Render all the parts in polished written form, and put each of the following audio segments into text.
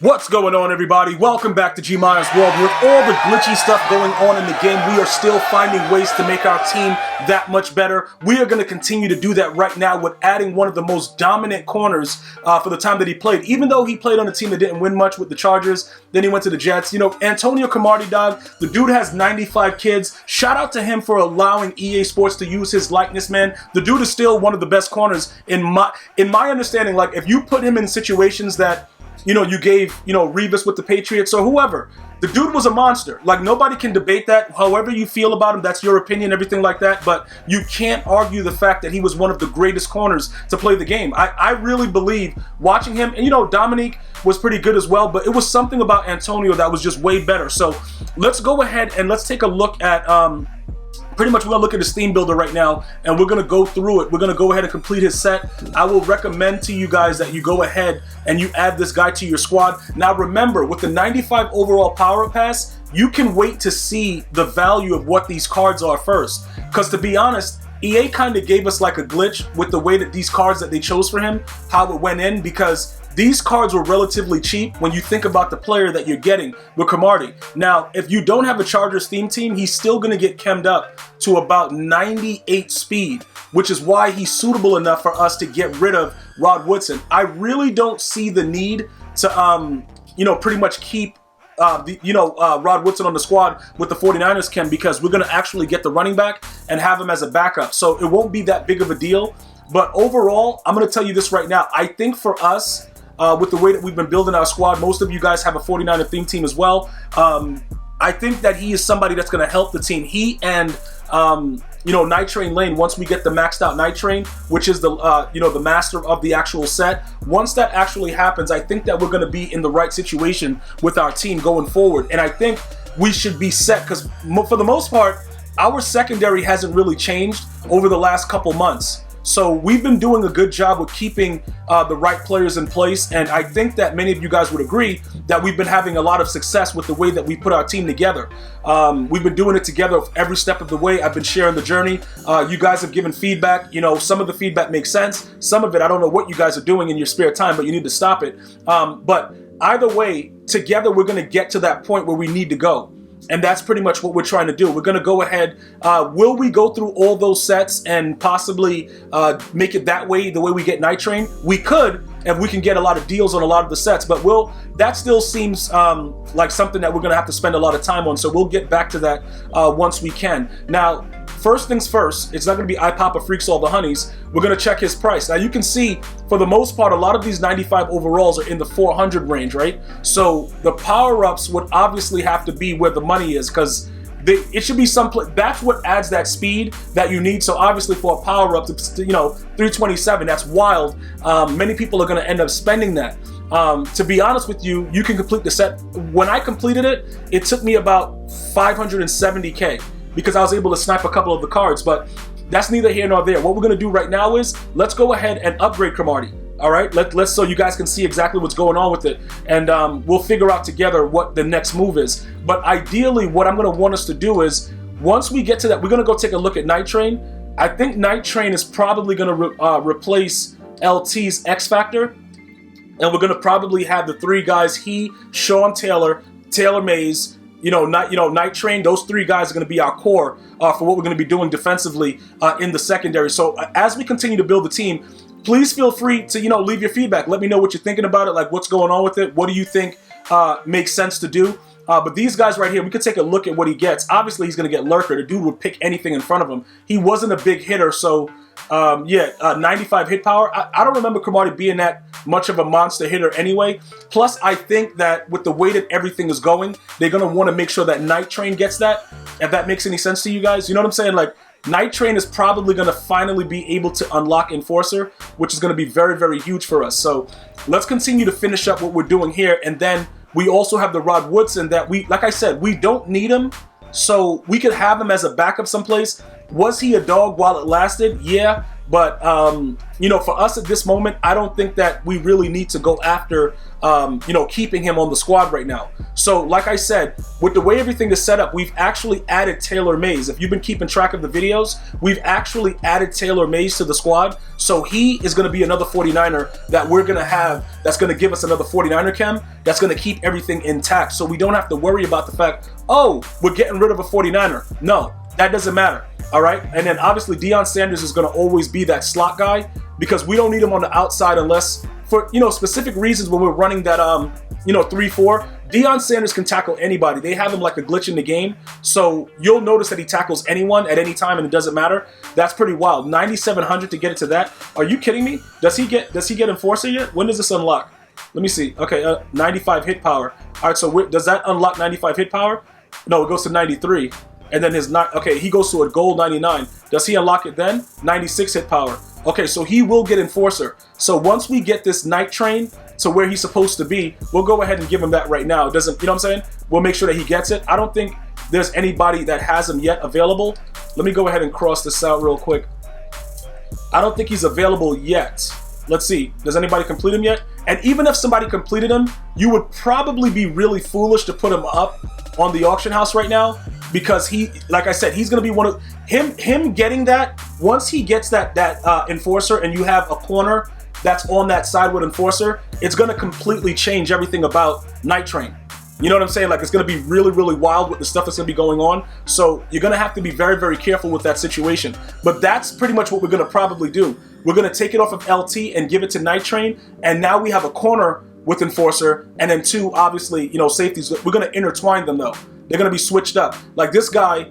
What's going on, everybody? Welcome back to G Myers World. With all the glitchy stuff going on in the game, we are still finding ways to make our team that much better. We are going to continue to do that right now with adding one of the most dominant corners for the time that he played. Even though he played on a team that didn't win much with the Chargers, then he went to the Jets. You know, Antonio Cromartie, dog, the dude has 95 kids. Shout out to him for allowing EA Sports to use his likeness, man. The dude is still one of the best corners in my understanding. Like, if you put him in situations that you gave, Revis with the Patriots or whoever. The dude was a monster. Like, nobody can debate that. However you feel about him, that's your opinion, everything like that. But you can't argue the fact that he was one of the greatest corners to play the game. I really believe watching him, and Dominique was pretty good as well, but it was something about Antonio that was just way better. So let's go ahead and let's take a look at pretty much we're going to look at his theme builder right now, and we're going to go through it. We're going to go ahead and complete his set. I will recommend to you guys that you go ahead and you add this guy to your squad. Now remember, with the 95 overall power pass, you can wait to see the value of what these cards are first. Because to be honest, EA kind of gave us like a glitch with the way that these cards that they chose for him, how it went in, because these cards were relatively cheap when you think about the player that you're getting with Cromartie. Now, if you don't have a Chargers theme team, he's still going to get chemmed up to about 98 speed, which is why he's suitable enough for us to get rid of Rod Woodson. I really don't see the need to, pretty much keep Rod Woodson on the squad with the 49ers, Ken, because we're going to actually get the running back and have him as a backup. So it won't be that big of a deal. But overall, I'm going to tell you this right now. I think for us, with the way that we've been building our squad, most of you guys have a 49er theme team as well. I think that he is somebody that's going to help the team. He and Night Train Lane, once we get the maxed out Night Train, which is the the master of the actual set. Once that actually happens, I think that we're going to be in the right situation with our team going forward. And I think we should be set because for the most part, our secondary hasn't really changed over the last couple months. So we've been doing a good job with keeping the right players in place, and I think that many of you guys would agree that we've been having a lot of success with the way that we put our team together. We've been doing it together every step of the way. I've been sharing the journey. You guys have given feedback. Some of the feedback makes sense. Some of it, I don't know what you guys are doing in your spare time, but you need to stop it. But either way, together we're going to get to that point where we need to go. And that's pretty much what we're trying to do. We're going to go ahead. Will we go through all those sets and possibly make it that way, the way we get Night Train? We could, if we can get a lot of deals on a lot of the sets. But that still seems like something that we're going to have to spend a lot of time on. So we'll get back to that once we can. Now, first things first, it's not going to be iPapa Freaks All the Honeys. We're going to check his price. Now, you can see, for the most part, a lot of these 95 overalls are in the 400 range, right? So the power-ups would obviously have to be where the money is, because it should be someplace. That's what adds that speed that you need. So obviously for a power-up to 327, that's wild. Many people are going to end up spending that. To be honest with you, you can complete the set. When I completed it, it took me about 570K. Because I was able to snipe a couple of the cards, but that's neither here nor there. What we're gonna do right now is, let's go ahead and upgrade Cromartie. All right, let's so you guys can see exactly what's going on with it, and we'll figure out together what the next move is. But ideally, what I'm gonna want us to do is, once we get to that, we're gonna go take a look at Night Train. I think Night Train is probably gonna replace LT's X Factor, and we're gonna probably have the three guys: he, Sean Taylor, Taylor Mays. Night Train, those three guys are going to be our core for what we're going to be doing defensively in the secondary. So as we continue to build the team, please feel free to, leave your feedback. Let me know what you're thinking about it, like what's going on with it. What do you think makes sense to do? But these guys right here, we could take a look at what he gets. Obviously, he's going to get Lurker. The dude would pick anything in front of him. He wasn't a big hitter, so 95 hit power. I don't remember Cromartie being that much of a monster hitter anyway. Plus, I think that with the way that everything is going, they're going to want to make sure that Night Train gets that, if that makes any sense to you guys. You know what I'm saying? Like, Night Train is probably going to finally be able to unlock Enforcer, which is going to be very, very huge for us. So let's continue to finish up what we're doing here. And then we also have the Rod Woodson that like I said, we don't need him. So we could have him as a backup someplace. Was he a dog while it lasted? Yeah. But, you know, for us at this moment, I don't think that we really need to go after, you know, keeping him on the squad right now. So, like I said, with the way everything is set up, we've actually added Taylor Mays. If you've been keeping track of the videos, we've actually added Taylor Mays to the squad. So he is going to be another 49er that we're going to have, that's going to give us another 49er chem, that's going to keep everything intact. So we don't have to worry about the fact, oh, we're getting rid of a 49er. No, that doesn't matter. All right. And then obviously Deion Sanders is going to always be that slot guy because we don't need him on the outside unless for, you know, specific reasons when we're running that, you know, 3-4. Deion Sanders can tackle anybody. They have him like a glitch in the game. So you'll notice that he tackles anyone at any time and it doesn't matter. That's pretty wild. 9,700 to get it to that. Are you kidding me? Does he get Enforcer yet? When does this unlock? Let me see. Okay. 95 hit power. All right. So does that unlock 95 hit power? No, it goes to 93. And then okay, he goes to a gold 99. Does he unlock it then? 96 hit power. Okay, so he will get Enforcer. So once we get this Night Train to where he's supposed to be, we'll go ahead and give him that right now. It doesn't, you know what I'm saying? We'll make sure that he gets it. I don't think there's anybody that has him yet available. Let me go ahead and cross this out real quick. I don't think he's available yet. Let's see. Does anybody complete him yet? And even if somebody completed him, you would probably be really foolish to put him up on the auction house right now because he, like I said, he's going to be one of him getting that. Once he gets that Enforcer and you have a corner that's on that side with Enforcer, it's going to completely change everything about Night Train. You know what I'm saying? Like, it's going to be really, really wild with the stuff that's going to be going on. So you're going to have to be very, very careful with that situation. But that's pretty much what we're going to probably do. We're going to take it off of LT and give it to Night Train. And now we have a corner with Enforcer. And then two, obviously, you know, safeties. We're going to intertwine them, though. They're going to be switched up. Like this guy,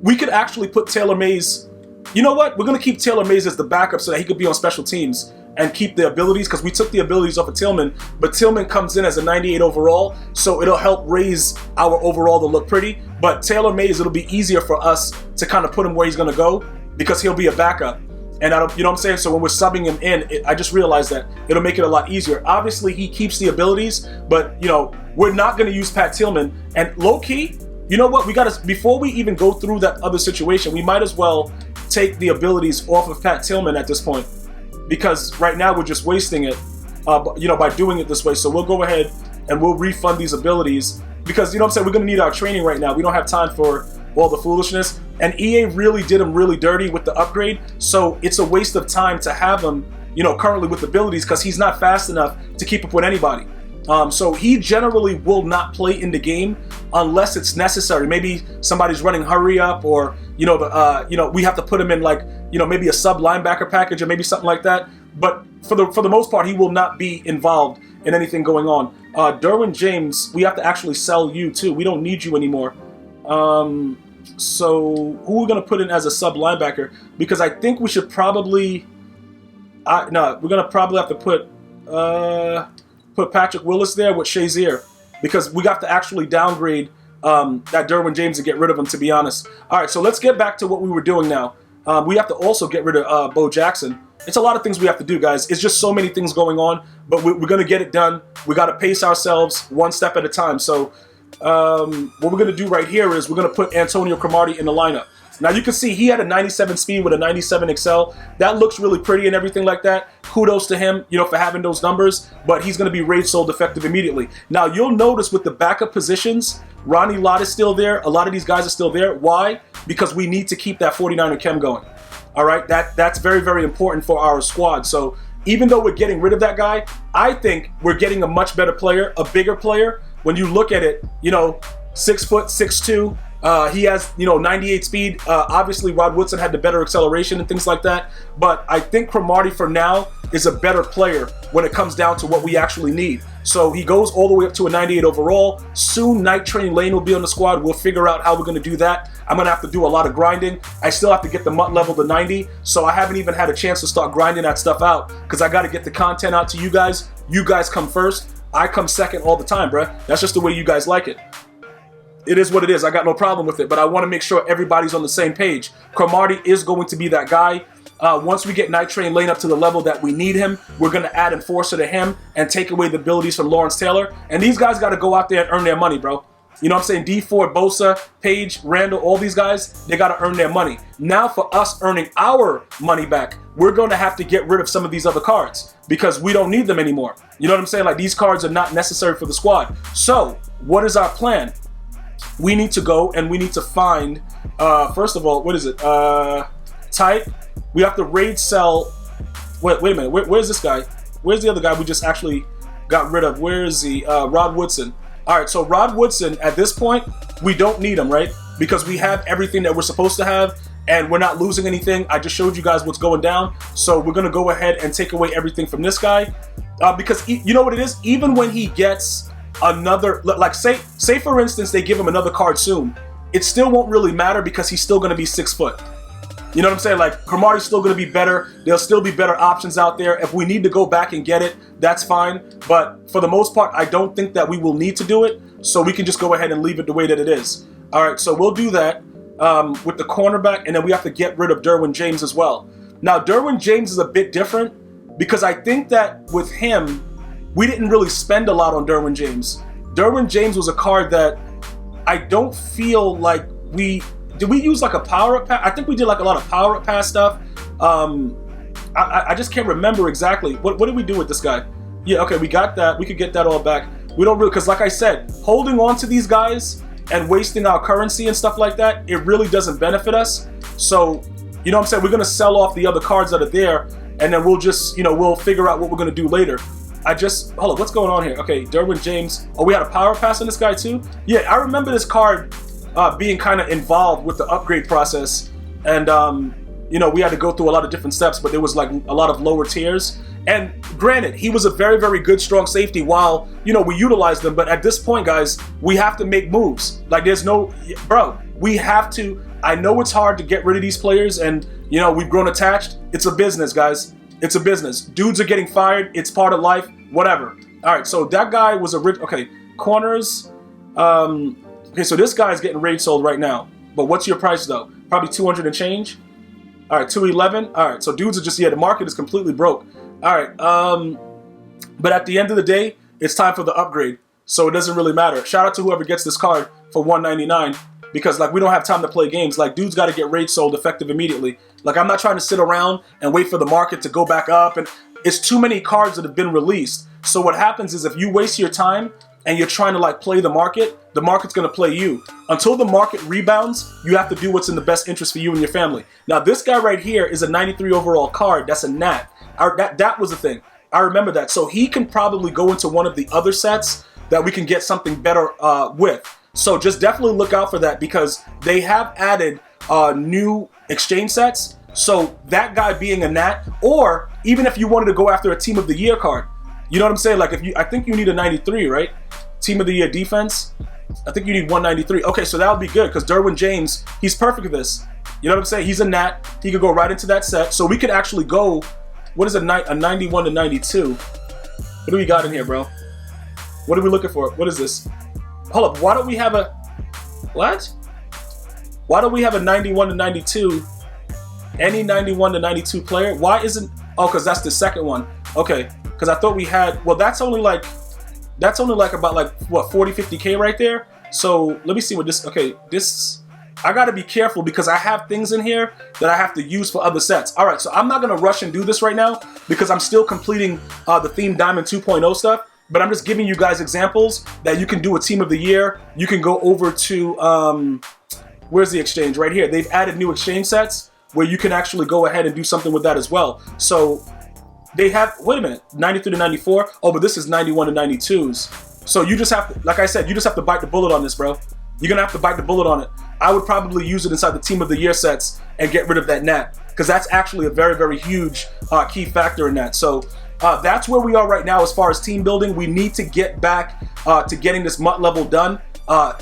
we could actually put Taylor Mays. You know what? We're going to keep Taylor Mays as the backup so that he could be on special teams and keep the abilities, because we took the abilities off of Tillman, but Tillman comes in as a 98 overall, so it'll help raise our overall to look pretty. But Taylor Mays, it'll be easier for us to kind of put him where he's going to go because he'll be a backup. And I don't, you know what I'm saying? So when we're subbing him in, I just realized that it'll make it a lot easier. Obviously, he keeps the abilities, but you know, we're not going to use Pat Tillman. And low key, you know what? We got to, before we even go through that other situation, we might as well take the abilities off of Pat Tillman at this point, because right now we're just wasting it, you know, by doing it this way. So we'll go ahead and we'll refund these abilities because, you know what I'm saying, we're going to need our training right now. We don't have time for all the foolishness. And EA really did him really dirty with the upgrade. So it's a waste of time to have him, you know, currently with abilities because he's not fast enough to keep up with anybody. So he generally will not play in the game unless it's necessary. Maybe somebody's running hurry up, or you know, we have to put him in like, you know, maybe a sub linebacker package or maybe something like that. But for the most part, he will not be involved in anything going on. Derwin James, we have to actually sell you too. We don't need you anymore. So who are we gonna put in as a sub linebacker? Because I think we should probably, we're gonna probably have to put Patrick Willis there with Shazier, because we got to actually downgrade that Derwin James and get rid of him, to be honest. All right, so let's get back to what we were doing now. We have to also get rid of Bo Jackson. It's a lot of things we have to do, guys. It's just so many things going on, but we're going to get it done. We got to pace ourselves one step at a time. So what we're going to do right here is we're going to put Antonio Cromartie in the lineup. Now you can see he had a 97 speed with a 97 Excel. That looks really pretty and everything like that. Kudos to him, you know, for having those numbers, but he's going to be raid sold effective immediately. Now you'll notice with the backup positions, Ronnie Lott is still there. A lot of these guys are still there. Why? Because we need to keep that 49er chem going. All right, that's very, very important for our squad. So even though we're getting rid of that guy, I think we're getting a much better player, a bigger player. When you look at it, you know, 6 foot, 6'2". He has, you know, 98 speed. Obviously, Rod Woodson had the better acceleration and things like that. But I think Cromartie for now is a better player when it comes down to what we actually need. So he goes all the way up to a 98 overall. Soon, Night Train Lane will be on the squad. We'll figure out how we're going to do that. I'm going to have to do a lot of grinding. I still have to get the MUT level to 90. So I haven't even had a chance to start grinding that stuff out because I got to get the content out to you guys. You guys come first. I come second all the time, bruh. That's just the way you guys like it. It is what it is. I got no problem with it, but I want to make sure everybody's on the same page. Cromartie is going to be that guy. Once we get Night Train Lane up to the level that we need him, we're going to add Enforcer to him and take away the abilities from Lawrence Taylor. And these guys got to go out there and earn their money, bro. You know what I'm saying? D Ford, Bosa, Page, Randall, all these guys, they got to earn their money. Now for us earning our money back, we're going to have to get rid of some of these other cards because we don't need them anymore. You know what I'm saying? Like, these cards are not necessary for the squad. So what is our plan? We need to go and we need to find, first of all, what is it? Type. We have to raid sell. Wait a minute. Where's this guy? Where's the other guy we just actually got rid of? Where is he? Rod Woodson. All right, so Rod Woodson, at this point, we don't need him, right? Because we have everything that we're supposed to have, and we're not losing anything. I just showed you guys what's going down. So we're going to go ahead and take away everything from this guy. Because you know what it is? Even when he gets another, like say for instance, they give him another card soon, it still won't really matter because he's still going to be 6 foot. You know what I'm saying? Like, Cromartie's still going to be better. There'll still be better options out there. If we need to go back and get it, that's fine. But for the most part, I don't think that we will need to do it. So we can just go ahead and leave it the way that it is. All right, so we'll do that with the cornerback. And then we have to get rid of Derwin James as well. Now, Derwin James is a bit different because I think that with him, we didn't really spend a lot on Derwin James. Derwin James was a card that I don't feel like did we use like a power-up pass? I think we did like a lot of power-up pass stuff. I just can't remember exactly. What did we do with this guy? Yeah, okay, we got that. We could get that all back. We don't really, because like I said, holding on to these guys and wasting our currency and stuff like that, it really doesn't benefit us. So, you know what I'm saying? We're going to sell off the other cards that are there, and then we'll just, we'll figure out what we're going to do later. Hold on, what's going on here? Okay, Derwin James. Oh, we had a power pass on this guy too? Yeah, I remember this card being kind of involved with the upgrade process, and we had to go through a lot of different steps, but there was like a lot of lower tiers. And granted, he was a very, very good, strong safety while, we utilized them. But at this point, guys, we have to make moves. Like, we have to. I know it's hard to get rid of these players, and, we've grown attached. It's a business, guys. It's a business. Dudes are getting fired. It's part of life. Whatever. All right, so that guy was okay, corners. Okay, so this guy's getting raid sold right now. But what's your price, though? Probably 200 and change. All right, 211. All right, so dudes are just, the market is completely broke. All right, but at the end of the day, it's time for the upgrade. So it doesn't really matter. Shout out to whoever gets this card for $199 because, like, we don't have time to play games. Like, dudes got to get raid sold effective immediately. Like, I'm not trying to sit around and wait for the market to go back up. And it's too many cards that have been released. So what happens is if you waste your time and you're trying to, like, play the market's going to play you. Until the market rebounds, you have to do what's in the best interest for you and your family. Now, this guy right here is a 93 overall card. That's a Nat. That was the thing. I remember that. So he can probably go into one of the other sets that we can get something better with. So just definitely look out for that because they have added new exchange sets. So that guy being a Nat, or even if you wanted to go after a Team of the Year card, you know what I'm saying? Like, I think you need a 93, right? Team of the Year defense. I think you need 193. Okay, so that would be good because Derwin James, he's perfect at this. You know what I'm saying? He's a Nat. He could go right into that set. So we could actually go. What is a 91 to 92? What do we got in here, bro? What are we looking for? What is this? Hold up. Why don't we have a... What? Why don't we have a 91 to 92? Any 91 to 92 player? Why isn't... Oh, because that's the second one. Okay. Because I thought we had... Well, that's only like about like, what, 40, 50K right there? So let me see what this... Okay, this... I gotta be careful because I have things in here that I have to use for other sets. All right, so I'm not gonna rush and do this right now because I'm still completing the Theme Diamond 2.0 stuff, but I'm just giving you guys examples that you can do a Team of the Year. You can go over to, where's the exchange? Right here. They've added new exchange sets where you can actually go ahead and do something with that as well. So they have, wait a minute, 93 to 94. Oh, but this is 91 to 92s. So you just have to, like I said, you just have to bite the bullet on this, bro. You're gonna have to bite the bullet on it. I would probably use it inside the Team of the Year sets and get rid of that Nat because that's actually a very, very huge key factor in that. So that's where we are right now as far as team building. We need to get back to getting this MUT level done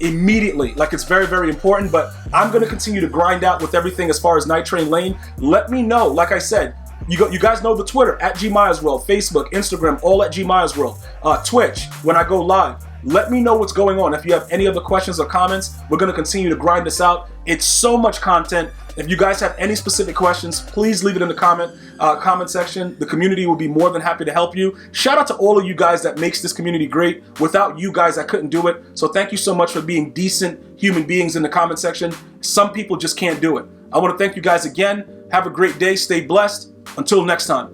immediately. Like, it's very, very important, but I'm going to continue to grind out with everything as far as Night Train Lane. Let me know. Like I said, you guys know the Twitter, @GMyersWorld, Facebook, Instagram, all @GMyersWorld, Twitch, when I go live. Let me know what's going on. If you have any other questions or comments, we're going to continue to grind this out. It's so much content. If you guys have any specific questions, please leave it in the comment section. The community will be more than happy to help you. Shout out to all of you guys that makes this community great. Without you guys, I couldn't do it. So thank you so much for being decent human beings in the comment section. Some people just can't do it. I want to thank you guys again. Have a great day. Stay blessed. Until next time.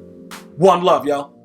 One love, y'all.